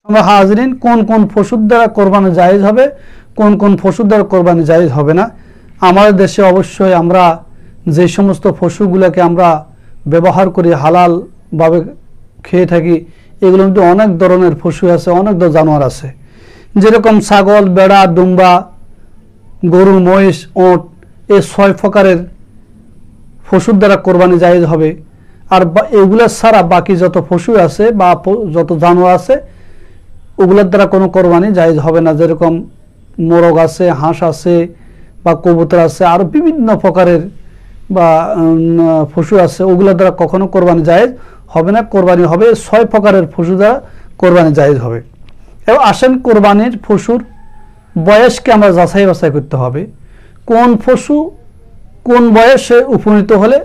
আমরা হাজিরিন কোন কোন পশুর দ্বারা কোরবানি জায়েজ হবে, কোন কোন পশুর দ্বারা কোরবানি জায়েজ হবে না। আমাদের দেশে অবশ্যই আমরা যে সমস্ত পশুগুলোকে আমরা ব্যবহার করি, হালালভাবে খেয়ে থাকি, এগুলোর মধ্যে অনেক ধরনের পশু আছে, অনেক জানোয়ার আছে। যেরকম ছাগল, বেড়া, দুম্বা, গরু, মহিষ, ওট, এই 6 প্রকারের পশুর দ্বারা কোরবানি জায়েজ হবে। আর এগুলো ছাড়া বাকি যত পশু আছে বা যত জানোয়ার আছে ওগুলোর দ্বারা কোনো কোরবানি জায়েজ হবে না। যেরকম মোরগ আছে, হাঁস আছে বা কবুতর আছে, আরও বিভিন্ন প্রকারের বা পশু আছে, ওগুলোর দ্বারা কখনো কোরবানি জায়েজ হবে না। কোরবানি হবে 6 প্রকারের পশু দ্বারা কোরবানি জায়েজ হবে। এবং আসেন কোরবানির পশুর বয়সকে আমরা যাচাই বাছাই করতে হবে, কোন পশু কোন বয়সে উপনীত হলে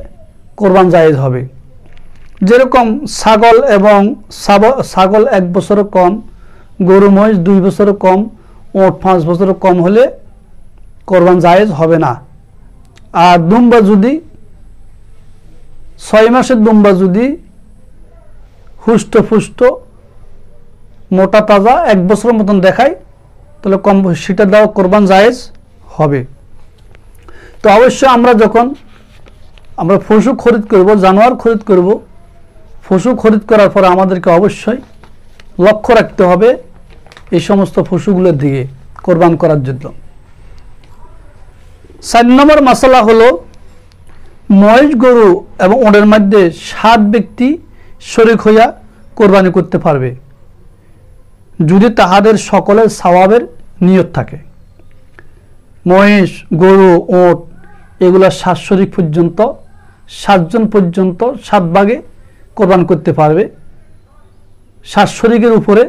কোরবান জায়েজ হবে। যেরকম ছাগল 1 বছরের কম, গরু মহিষ 2 বছরের কম, ওট 5 বছরের কম হলে কোরবান জায়েজ হবে না। আর দুম্বা যদি 6 মাসের দুম্বা যদি হুষ্টপুষ্ট মোটা তাজা 1 বছরের মতন দেখায় তাহলে কম সেটা দাও কোরবান জায়েজ হবে। তো অবশ্যই আমরা যখন আমরা পশু খরিদ করব, জানোয়ার খরিদ করব, পশু খরিদ করার পরে আমাদেরকে অবশ্যই লক্ষ্য রাখতে হবে এই সমস্ত পশুগুলোর দিকে কোরবান করার জন্য। 4 নম্বর মাসালা হলো মহিষ, গরু এবং ওটের মধ্যে 7 ব্যক্তি শরীক হইয়া কোরবানি করতে পারবে যদি তাহাদের সকলের সওয়াবের নিয়ত থাকে। মহিষ, গরু, ওট এগুলা 7 শরীক পর্যন্ত, 7 জন পর্যন্ত 7 ভাগে কোরবান করতে পারবে। 7 শরীকের উপরে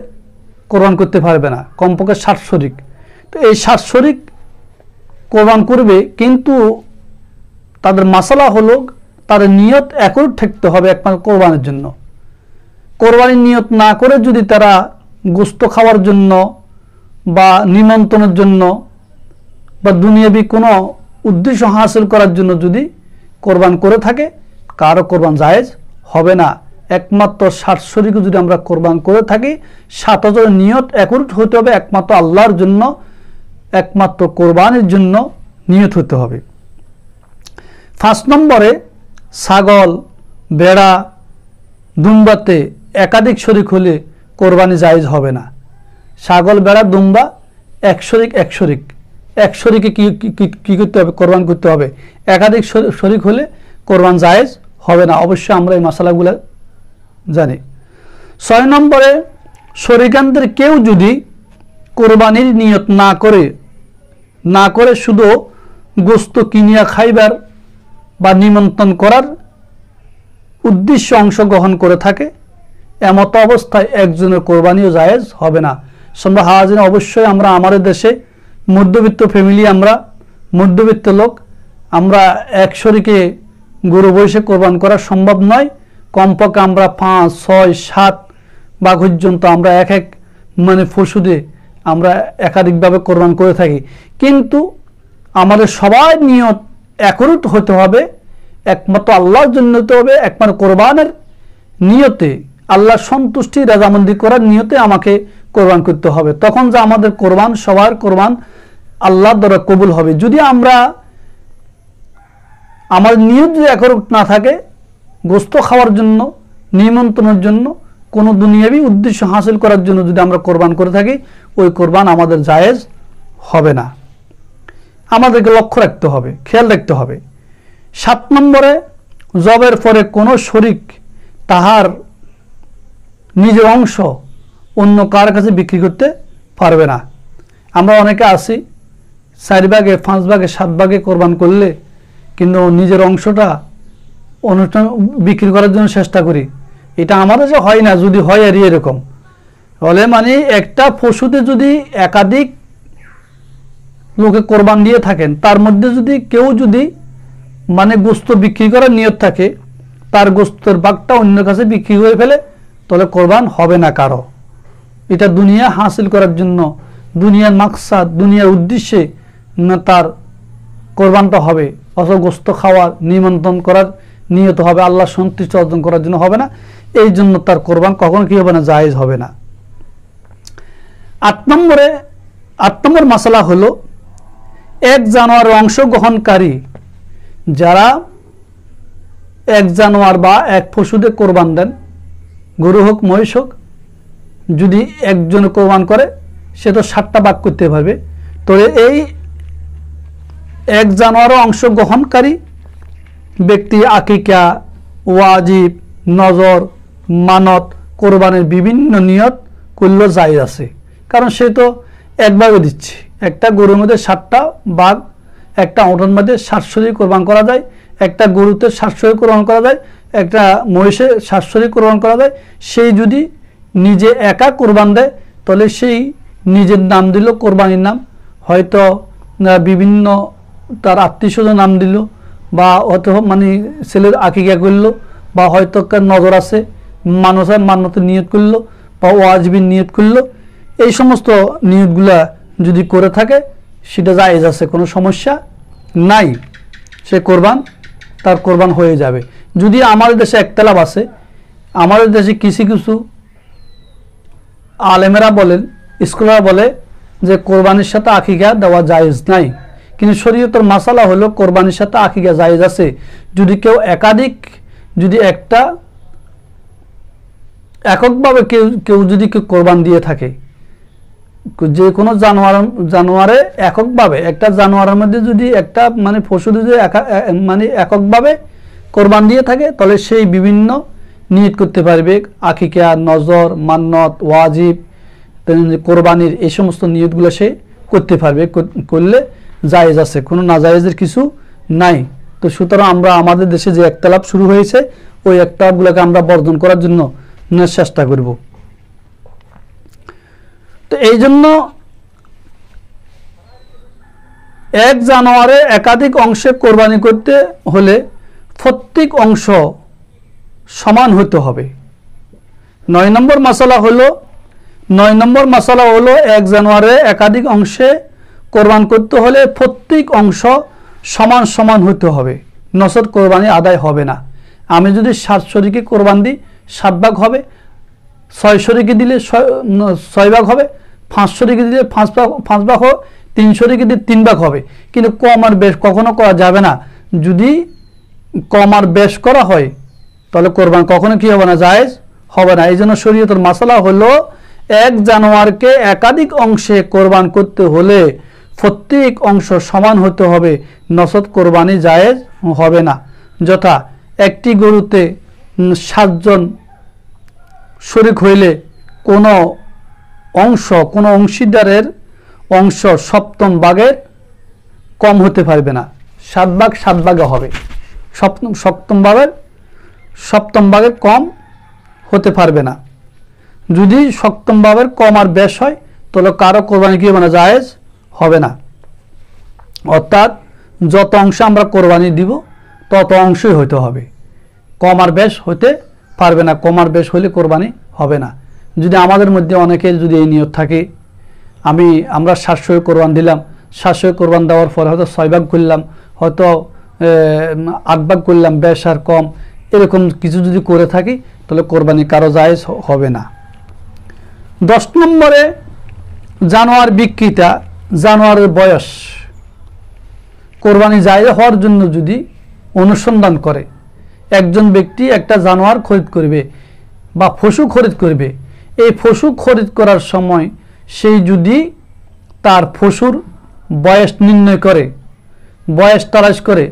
কোরবান করতে পারবে না, কমপক্ষে 7 শরীক। তো এই 7 শরীক কোরবান করবে, কিন্তু তাদের মাসালা হলো তাদের নিয়ত একই থাকতে হবে একমাত্র কোরবানের জন্য। কোরবানির নিয়ত না করে যদি তারা গোশত খাওয়ার জন্য বা নিমন্ত্রণের জন্য বা দুনিয়াবি কোনো উদ্দেশ্য হাসিল করার জন্য যদি কোরবান করে থাকে, কারো কোরবান জায়েজ হবে না। একমাত্র 7 শরীকে যদি আমরা কোরবান করে থাকি, 7 জনের নিয়ত একই হতে হবে, একমাত্র আল্লাহর জন্য, একমাত্র কোরবানির জন্য নিয়ত হতে হবে। 5 নম্বরে ছাগল, বেড়া, দুম্বাতে একাধিক শরীক হলে কোরবানি জায়েজ হবে না। ছাগল, বেড়া, দুম্বা 1 শরীক 1 শরীক, 1 শরীকে কি করতে হবে? কোরবান করতে হবে। একাধিক শরীক হলে কোরবান জায়েজ হবে না। অবশ্যই আমরা এই মশালাগুলো জানি। 6 নম্বরে শরীকানদের কেউ যদি কোরবানির নিয়ত না করে শুধু গোশত কিনিয়া খাইবার বা নিমন্ত্রণ করার উদ্দেশ্যে অংশগ্রহণ করে থাকে, এমত অবস্থায় একজনের কোরবানিও জায়েজ হবে না। সম্ভব হাজির অবশ্যই আমরা আমাদের দেশে মধ্যবিত্ত ফ্যামিলি, আমরা মধ্যবিত্ত লোক, আমরা 1 শরীকে গরু বয়সে কোরবান করা সম্ভব নয়। কমপক্ষে আমরা 5, 6, 7 ভাগ পর্যন্ত আমরা এক পশু দিয়ে আমরা একাধিকভাবে কোরবান করে থাকি। কিন্তু আমাদের সবার নিয়ত একই হতে হবে, একমাত্র আল্লাহর জন্য হতে হবে। একমাত্র কোরবানের নিয়তে, আল্লাহর সন্তুষ্টি রাজামন্দি করার নিয়তে আমাকে কোরবান করতে হবে। তখন যে আমাদের কোরবান, সবার কোরবান আল্লাহর দ্বারা কবুল হবে। যদি আমার নিয়ত যদি একই না থাকে, গোশত খাওয়ার জন্য, নিমন্ত্রণের জন্য, কোনো দুনিয়াবি উদ্দেশ্য হাসিল করার জন্য যদি আমরা কোরবান করে থাকি, ওই কোরবান আমাদের জায়েজ হবে না। আমাদেরকে লক্ষ্য রাখতে হবে, খেয়াল রাখতে হবে। 7 নম্বরে জবের পরে কোনো শরীক তাহার নিজের অংশ অন্য কার কাছে বিক্রি করতে পারবে না। আমরা অনেকে আছি 4 ভাগে, 5 ভাগে, 7 ভাগে কোরবান করলে কিন্তু নিজের অংশটা অনুষ্ঠান বিক্রি করার জন্য চেষ্টা করি। এটা আমাদের যে হয় না, যদি হয় আর এরকম হলে মানে একটা পশুতে যদি একাধিক লোকে কোরবান দিয়ে থাকেন, তার মধ্যে যদি কেউ যদি গোশত বিক্রি করার নিয়ত থাকে, তার গোশতের ভাগটা অন্য কাছে বিক্রি করে ফেলে, তাহলে কোরবান হবে না কারো। এটা দুনিয়া হাসিল করার জন্য, দুনিয়ার মাকসাদ, দুনিয়ার উদ্দেশ্যে না তার কোরবানটা হবে। অথবা গোশত খাওয়ার, নিমন্ত্রণ করার নিয়ত হবে, আল্লাহ সন্তুষ্টি অর্জন করার জন্য হবে না। এই জন্য তার কোরবান কখনো কি হবে না? জায়েজ হবে না। আট নম্বর মাসালা হলো এক জানোয়ারের অংশগ্রহণকারী যারা এক জানোয়ার বা এক পশুতে কোরবান দেন, গরু হোক মহিষ হোক, যদি একজন কোরবান করে সে তো 7টা ভাগ করতে পারবে। তো এই এক জানোয়ারের অংশগ্রহণকারী ব্যক্তি আকিকা, ওয়াজিব, নজর, মানত, কোরবানের বিভিন্ন নিয়ত করলে জায়েজ আছে, কারণ সে তো একভাবে দিচ্ছে। একটা গরুর মধ্যে 7টা ভাগ, একটা ওঁটের মধ্যে 7 শরীক কোরবান করা যায়, একটা গরুতে 7 শরীক কোরবান করা যায়, একটা মহিষে 7 শরীক কোরবান করা যায়। সেই যদি নিজে একা কোরবান দেয় তাহলে সেই নিজের নাম দিল কোরবানির নাম, হয়তো বিভিন্ন তার আত্মীয়স্বজন নাম দিল, বা হয়তো মানে ছেলের আকিকা করলো, বা হয়তো নজর আছে মান্যতের নিয়ত করলো, বা ওয়াজিবের নিয়ত করলো। এই সমস্ত নিয়তগুলা যদি করে থাকে সেটা জায়েজ আছে, কোনো সমস্যা নাই, সে তার কোরবান হয়ে যাবে। যদি আমাদের দেশে একতলাপ আছে, আমাদের দেশে কিছু কিছু আলেমেরা বলেন, স্কলাররা বলে যে কোরবানির সাথে আকিকা দেওয়া জায়েজ নাই, কিন্তু শরীয়তের মাসালা হলো কোরবানির সাথে আকিকা জায়েজ আছে। যদি কেউ যদি এককভাবে কেউ যদি কোরবান দিয়ে থাকে, যে কোনো জানোয়ারে এককভাবে, একটা জানোয়ারের মধ্যে যদি একটা মানে পশু যদি মানে এককভাবে কোরবান দিয়ে থাকে, তাহলে সেই বিভিন্ন নিয়ত করতে পারবে, আকিকা, নজর, মান্নত, ওয়াজিব, কোরবানির এই সমস্ত নিয়তগুলো সে করতে পারবে, করলে জায়েজ আছে, কোনো নাজায়েজের কিছু নাই। তো সুতরাং আমরা আমাদের দেশে যে একতলাপ শুরু হয়েছে ওই একতলাপগুলোকে আমরা বর্জন করার জন্য চেষ্টা করব। তো এই জন্য এক জানোয়ারে একাধিক অংশে কোরবানি করতে হলে প্রত্যেক অংশ সমান হতে হবে। 9 নম্বর মাসালা হলো এক জানোয়ারে একাধিক অংশে কোরবান করতে হলে প্রত্যেক অংশ সমান সমান হতে হবে, নচেত কোরবানি আদায় হবে না। আমি যদি 7 শরীকে কোরবান দিই 7 ভাগ হবে, 6 শরীকে দিলে 6 ভাগ হবে, 5 শরীকে দিলে 5 ভাগ হবে, 3 শরীকে দিলে 3 ভাগ হবে। কিন্তু কম আর বেশ কখনো করা যাবে না। যদি কম আর বেশ করা হয় তাহলে কোরবান কখনো কি হবে না, জায়েজ হবে না। এই জন্য শরীয়তের মাসালা হলো এক জানোয়ারকে একাধিক অংশে কোরবান করতে হলে প্রত্যেক অংশ সমান হতে হবে, নচেত কোরবানি জায়েজ হবে না। যথা একটি গরুতে 7 জন শরীক হইলে কোনো অংশীদারের অংশ সপ্তম ভাগের কম হতে পারবে না, 7 ভাগ 7 ভাগে হবে, সপ্তম ভাগের কম হতে পারবে না। যদি সপ্তম ভাগের কম আর বেশ হয় তাহলে কারো কোরবানি কি হবে না, জায়েজ হবে না। অর্থাৎ যত অংশ আমরা কোরবানি দিব তত অংশই হতে হবে, কম আর বেশ হতে পারবে না। কম আর বেশ হলে কোরবানি হবে না। যদি আমাদের মধ্যে অনেকের যদি এই নিয়ত থাকে, আমরা 700 কোরবান দিলাম, 700 কোরবান দেওয়ার পরে হয়তো 6 ভাগ করলাম, হয়তো 8 ভাগ করলাম, বেশ আর কম, এরকম কিছু যদি করে থাকি তাহলে কোরবানি কারো জায়েজ হবে না। 10 নম্বরে জানোয়ার বিক্রেতা জানোয়ারের বয়স কোরবানি জায়েজ হওয়ার জন্য যদি অনুসন্ধান করে, একজন ব্যক্তি একটা জানোয়ার খরিদ করবে বা পশু খরিদ করবে, এই পশু খরিদ করার সময় সেই যদি তার পশুর বয়স নির্ণয় করে, বয়স তালাশ করে,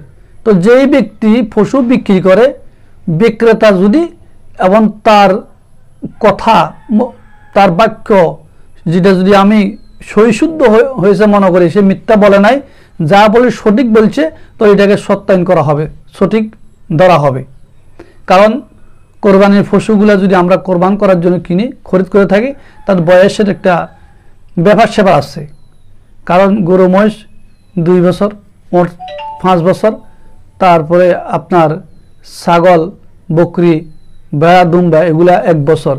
তো যেই ব্যক্তি পশু বিক্রি করে বিক্রেতা যদি এবং তার কথা, তার বাক্য যেটা যদি আমি সহিশুদ্ধ হয়েছে মনে করি, সে মিথ্যা বলে নাই, যা বলে সঠিক বলছে, তো এটাকে সত্যায়ন করা হবে, সঠিক ধরা হবে। কারণ কোরবানির পশুগুলা যদি আমরা কোরবান করার জন্য কিনি, খরিদ করে থাকি, তার বয়সের একটা ব্যাপার সেবা আছে। কারণ গরু মহিষ 2 বছর, ওট 5 বছর, তারপরে আপনার ছাগল, বকরি, ভেড়া, দুম্বা এগুলা 1 বছর,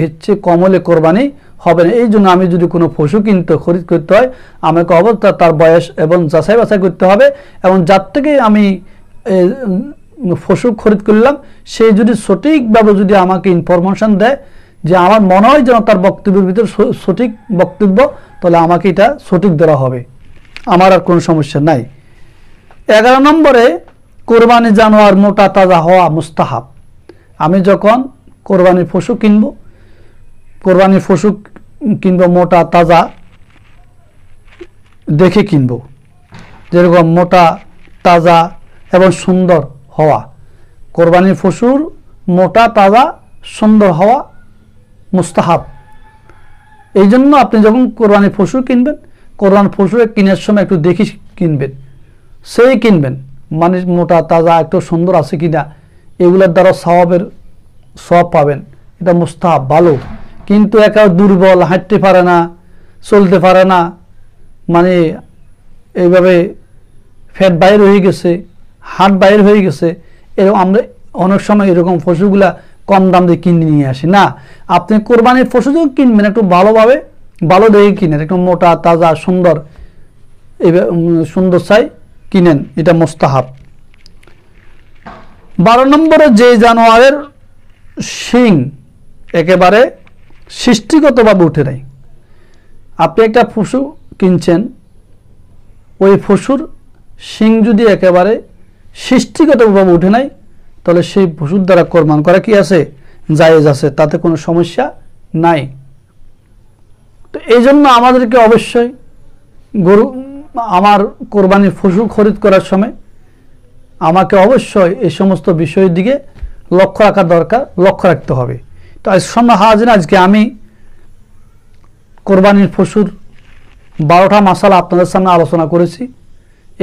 হচ্ছে কম হলে কোরবানি হবে না। এই জন্য আমি যদি কোনো পশু খরিদ করতে হয়, আমাকে অবশ্যই তার বয়স এবং যাচাই বাছাই করতে হবে, এবং যার থেকে আমি পশু খরিদ করলাম সেই যদি সঠিকভাবে যদি আমাকে ইনফরমেশন দেয় যে আমার মনে হয় যেন তার বক্তব্যের ভিতর সঠিক বক্তব্য, তাহলে আমাকে এটা সঠিক ধরা হবে, আমার আর কোনো সমস্যা নাই। 11 নম্বরে কোরবানি জানোয়ার মোটা তাজা হওয়া মুস্তাহাব। আমি যখন কোরবানির পশু কিনবো মোটা তাজা দেখে কিনবো, যেরকম মোটা তাজা এবং সুন্দর হওয়া। কোরবানির পশুর মোটা তাজা সুন্দর হওয়া মুস্তাহাব। এই জন্য আপনি যখন কোরবানির পশু কিনবেন, কোরবানির পশু কেনার সময় একটু দেখি কিনবেন, সেই কিনবেন, মানে মোটা তাজা একটু সুন্দর আছে কিনা, এগুলোর দ্বারা সওয়াব পাবেন, এটা মুস্তাহাব, ভালো। কিন্তু একা দুর্বল, হাঁটতে পারে না, চলতে পারে না, মানে এইভাবে ফ্যাট বাইর হয়ে গেছে, হাট বাইর হয়ে গেছে, এরকম আমরা অনেক সময় এরকম পশুগুলা কম দাম দিয়ে কিনে নিয়ে আসি না। আপনি কোরবানির পশু যখন কিনবেন একটু ভালোভাবে ভালো দেখে কিনেন, একটু মোটা তাজা সুন্দর, সুন্দর চাই কিনেন, এটা মুস্তাহাব। 12 নম্বরে যে জানোয়ারের শিং একেবারে সৃষ্টিগতভাবে উঠে নাই। আপনি একটা পশু কিনছেন, ওই পশুর শিং যদি একেবারে সৃষ্টিগতভাবে উঠে নাই, তাহলে সেই পশুর দ্বারা কোরবান করা কি আছে, জায়েজ আছে, তাতে কোনো সমস্যা নাই। তো এই জন্য আমাদেরকে অবশ্যই আমার কোরবানির পশু খরিদ করার সময় আমাকে অবশ্যই এই সমস্ত বিষয়ের দিকে লক্ষ্য রাখা দরকার, লক্ষ্য রাখতে হবে। তো আজকে আমি কোরবানির পশুর 12টা মাসালা আপনাদের সামনে আলোচনা করেছি।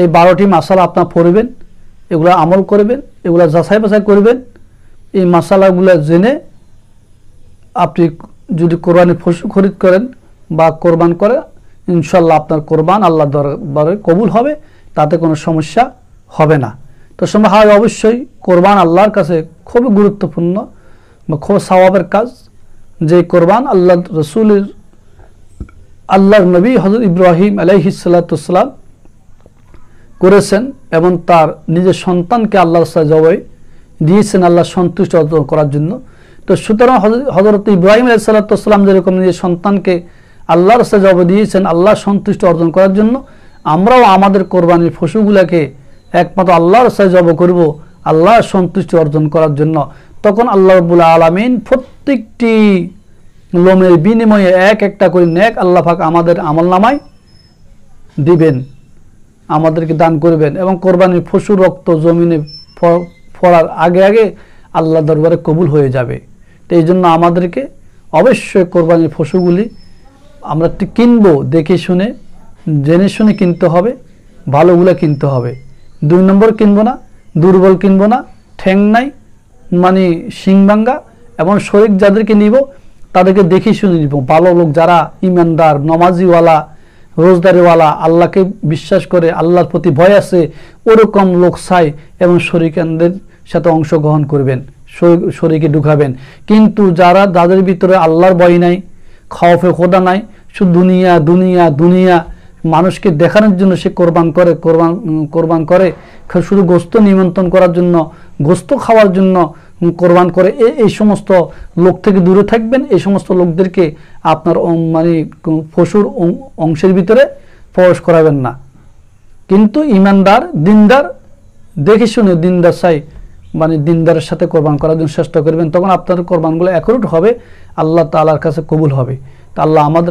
এই 12টি মাসালা আপনারা পড়বেন, এগুলো আমল করবেন, এগুলো যাচাই বাছাই করবেন। এই মাসালাগুলো জেনে আপনি যদি কোরবানির পশু খরিদ করেন বা কোরবান করেন, ইনশাল্লাহ আপনার কোরবান আল্লাহর দরবারে কবুল হবে, তাতে কোনো সমস্যা হবে না। তো অবশ্যই কোরবান আল্লাহর কাছে খুবই গুরুত্বপূর্ণ বা খুব সওয়াবের কাজ। যে কোরবান আল্লাহর নবী হযরত ইব্রাহিম আলাইহিস সালাতু ওয়াস সালাম করেছেন এবং তার নিজের সন্তানকে আল্লাহর রাস্তায় জবাই দিয়েছেন আল্লাহ সন্তুষ্ট অর্জন করার জন্য। তো সুতরাং হযরত ইব্রাহিম আলাইহিস সালাতু ওয়াস সালাম যেরকম নিজের সন্তানকে আল্লাহর রাস্তায় জবাই দিয়েছেন আল্লাহ সন্তুষ্ট অর্জন করার জন্য, আমরাও আমাদের কোরবানির পশুগুলোকে একমাত্র আল্লাহর রাস্তায় জবাই করব আল্লাহ সন্তুষ্টি অর্জন করার জন্য। তখন আল্লাহ রাব্বুল আলামিন প্রত্যেকটি লোমের বিনিময়ে একটা করে নেক আল্লাহ পাক আমাদের আমলনামায় দিবেন, আমাদেরকে দান করবেন, এবং কোরবানির পশু রক্ত জমিনে পড়ার আগে আল্লাহ দরবারে কবুল হয়ে যাবে। তো এই জন্য আমাদেরকে অবশ্যই কোরবানির পশুগুলি আমরা কিনবো দেখে শুনে জেনে শুনে কিনতে হবে, ভালোগুলো কিনতে হবে। 2 নম্বর কিনবো না, দুর্বল কিনবো না, ঠ্যাং নাই মানে শিং ভাঙ্গা, এবং শরীর যাদেরকে নিব তাদেরকে দেখে শুনে নিব। ভালো লোক যারা ইমানদার, নমাজিওয়ালা, রোজদারিওয়ালা, আল্লাহকে বিশ্বাস করে, আল্লাহর প্রতি ভয় আছে, ওরকম লোক চাই, এবং শরীকানদের সাথে অংশগ্রহণ করবেন, শরীকে ঢুকাবেন। কিন্তু যাদের ভিতরে আল্লাহর ভয় নাই, খাওফে খোদা নাই, শুধু দুনিয়া দুনিয়া দুনিয়া, মানুষকে দেখানোর জন্য সে কোরবান করে, শুধু গোস্ত নিমন্ত্রণ করার জন্য, গোস্ত খাওয়ার জন্য কোরবান করে, এই সমস্ত লোক থেকে দূরে থাকবেন। এই সমস্ত লোকদেরকে আপনার মানে পশুর অংশের ভিতরে প্রবেশ করাবেন না। কিন্তু ইমানদার, দিনদার, দেখে শুনে দিনদার চাই, মানে দিনদারের সাথে কোরবান করার জন্য চেষ্টা করবেন, তখন আপনার কোরবানগুলো অ্যাকুরেট হবে, আল্লাহ তাআলার কাছে কবুল হবে। তা আল্লাহ আমাদের